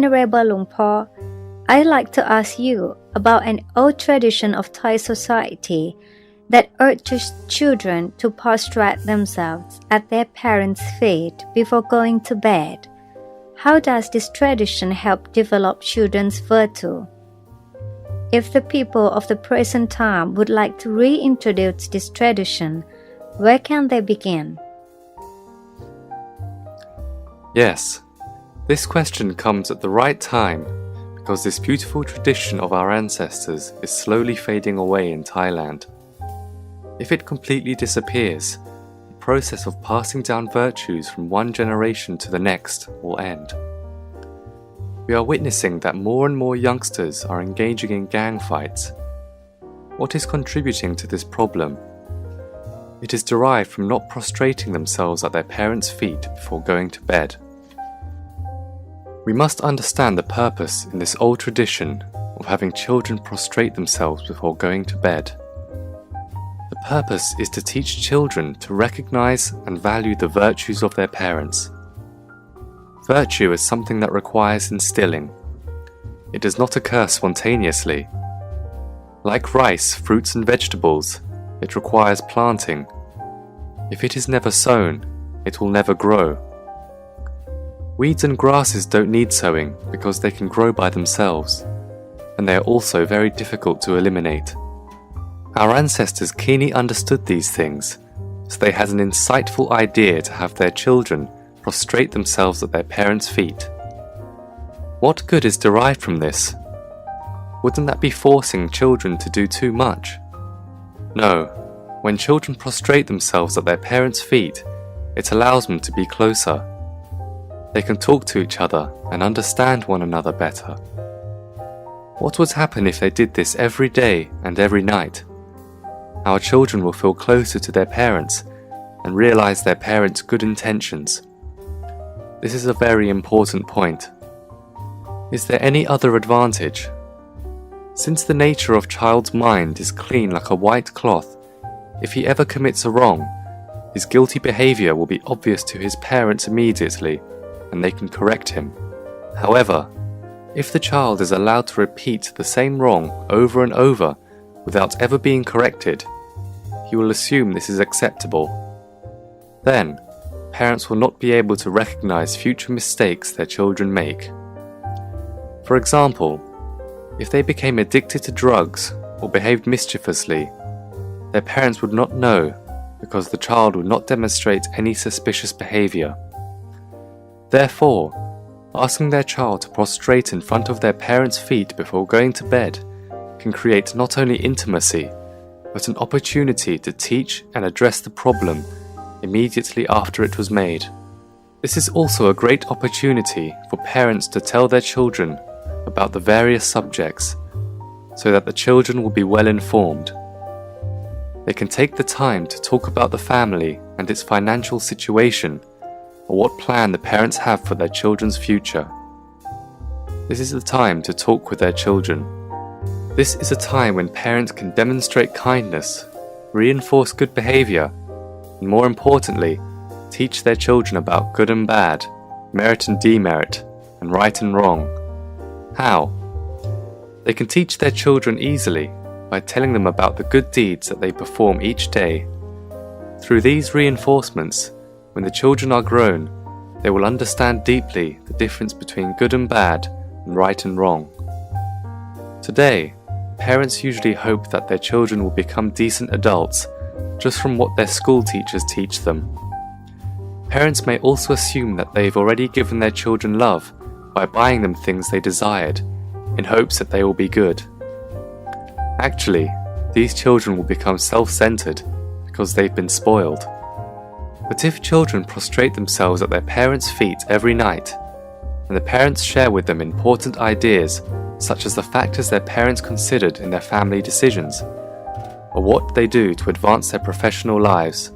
Venerable Luang Por, I'd like to ask you about an old tradition of Thai society that urges children to prostrate themselves at their parents' feet before going to bed. How does this tradition help develop children's virtue? If the people of the present time would like to reintroduce this tradition, where can they begin? Yes, this question comes at the right time because this beautiful tradition of our ancestors is slowly fading away in Thailand. If it completely disappears, the process of passing down virtues from one generation to the next will end. We are witnessing that more and more youngsters are engaging in gang fights. What is contributing to this problem? It is derived from not prostrating themselves at their parents' feet before going to bed. We must understand the purpose in this old tradition of having children prostrate themselves before going to bed. The purpose is to teach children to recognize and value the virtues of their parents. Virtue is something that requires instilling. It does not occur spontaneously. Like rice, fruits and vegetables, it requires planting. If it is never sown, it will never grow. Weeds and grasses don't need sowing because they can grow by themselves, and they are also very difficult to eliminate. Our ancestors keenly understood these things, so they had an insightful idea to have their children prostrate themselves at their parents' feet. What good is derived from this? Wouldn't that be forcing children to do too much? No, when children prostrate themselves at their parents' feet, it allows them to be closer. They can talk to each other and understand one another better. What would happen if they did this every day and every night? Our children will feel closer to their parents and realize their parents' good intentions. This is a very important point. Is there any other advantage? Since the nature of child's mind is clean like a white cloth, if he ever commits a wrong, his guilty behavior will be obvious to his parents immediately, and they can correct him. However, if the child is allowed to repeat the same wrong over and over without ever being corrected, he will assume this is acceptable. Then, parents will not be able to recognize future mistakes their children make. For example, if they became addicted to drugs or behaved mischievously, their parents would not know because the child would not demonstrate any suspicious behavior. Therefore, asking their child to prostrate in front of their parents' feet before going to bed can create not only intimacy, but an opportunity to teach and address the problem immediately after it was made. This is also a great opportunity for parents to tell their children about the various subjects, so that the children will be well informed. They can take the time to talk about the family and its financial situation, or what plan the parents have for their children's future. This is the time to talk with their children. This is a time when parents can demonstrate kindness, reinforce good behavior, and more importantly, teach their children about good and bad, merit and demerit, and right and wrong. How? They can teach their children easily by telling them about the good deeds that they perform each day. Through these reinforcements, when the children are grown, they will understand deeply the difference between good and bad and right and wrong. Today, parents usually hope that their children will become decent adults just from what their school teachers teach them. Parents may also assume that they've already given their children love by buying them things they desired, in hopes that they will be good. Actually, these children will become self-centered because they've been spoiled. But if children prostrate themselves at their parents' feet every night, and the parents share with them important ideas such as the factors their parents considered in their family decisions, or what they do to advance their professional lives,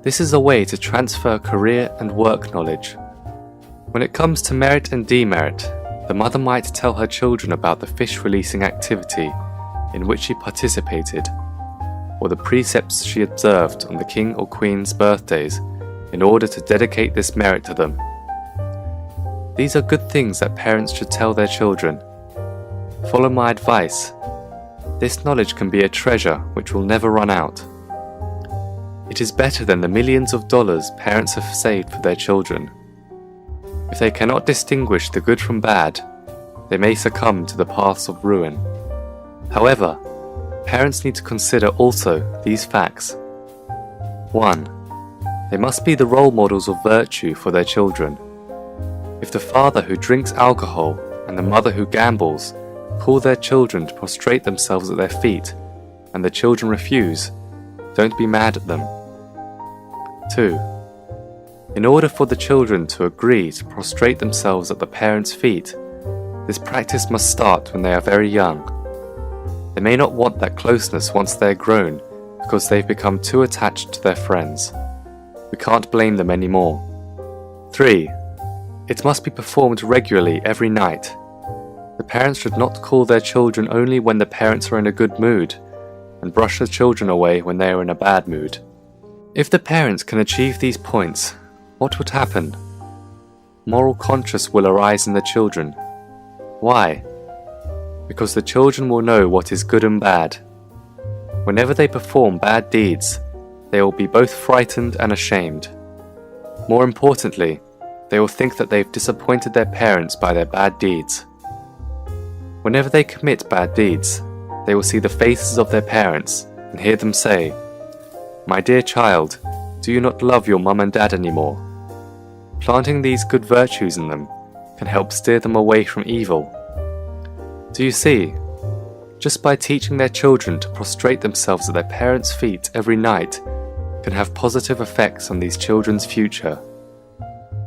this is a way to transfer career and work knowledge. When it comes to merit and demerit, the mother might tell her children about the fish releasing activity in which she participated, or the precepts she observed on the king or queen's birthdays in order to dedicate this merit to them. These are good things that parents should tell their children. Follow my advice. This knowledge can be a treasure which will never run out. It is better than the millions of dollars parents have saved for their children. If they cannot distinguish the good from bad, they may succumb to the paths of ruin. However, parents need to consider also these facts. 1. They must be the role models of virtue for their children. If the father who drinks alcohol and the mother who gambles call their children to prostrate themselves at their feet, and the children refuse, don't be mad at them. 2. In order for the children to agree to prostrate themselves at the parents' feet, this practice must start when they are very young. They may not want that closeness once they are grown because they've become too attached to their friends. We can't blame them anymore. 3. It must be performed regularly every night. The parents should not call their children only when the parents are in a good mood, and brush the children away when they are in a bad mood. If the parents can achieve these points, what would happen? Moral conscience will arise in the children. Why? Because the children will know what is good and bad. Whenever they perform bad deeds, they will be both frightened and ashamed. More importantly, they will think that they've disappointed their parents by their bad deeds. Whenever they commit bad deeds, they will see the faces of their parents and hear them say, "My dear child, do you not love your mum and dad anymore?" Planting these good virtues in them can help steer them away from evil. Do you see? Just by teaching their children to prostrate themselves at their parents' feet every night can have positive effects on these children's future.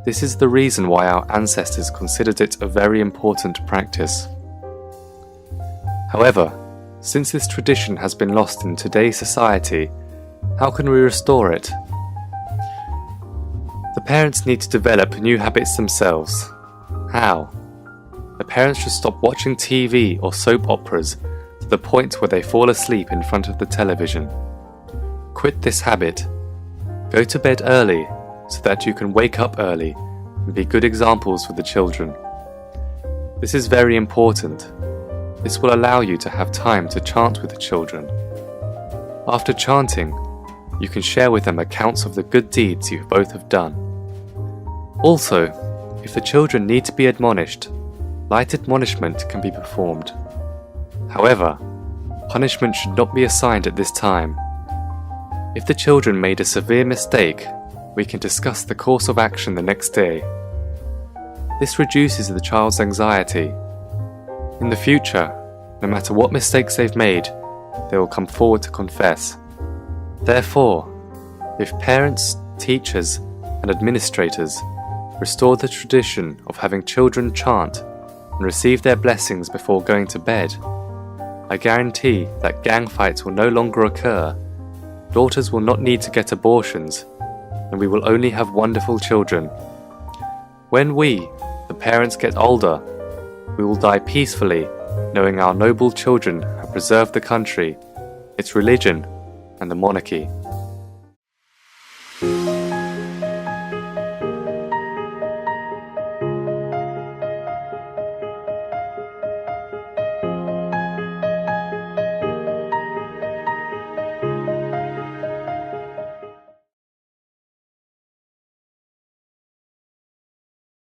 This is the reason why our ancestors considered it a very important practice. However, since this tradition has been lost in today's society, how can we restore it? The parents need to develop new habits themselves. How? The parents should stop watching TV or soap operas to the point where they fall asleep in front of the television. Quit this habit. Go to bed early so that you can wake up early and be good examples for the children. This is very important. This will allow you to have time to chant with the children. After chanting, you can share with them accounts of the good deeds you both have done. Also, if the children need to be admonished, light admonishment can be performed. However, punishment should not be assigned at this time. If the children made a severe mistake, we can discuss the course of action the next day. This reduces the child's anxiety. In the future, no matter what mistakes they've made, they will come forward to confess. Therefore, if parents, teachers, and administrators restore the tradition of having children chant and receive their blessings before going to bed, I guarantee that gang fights will no longer occur, daughters will not need to get abortions, and we will only have wonderful children. When we, the parents, get older, we will die peacefully, knowing our noble children have preserved the country, its religion, and the monarchy.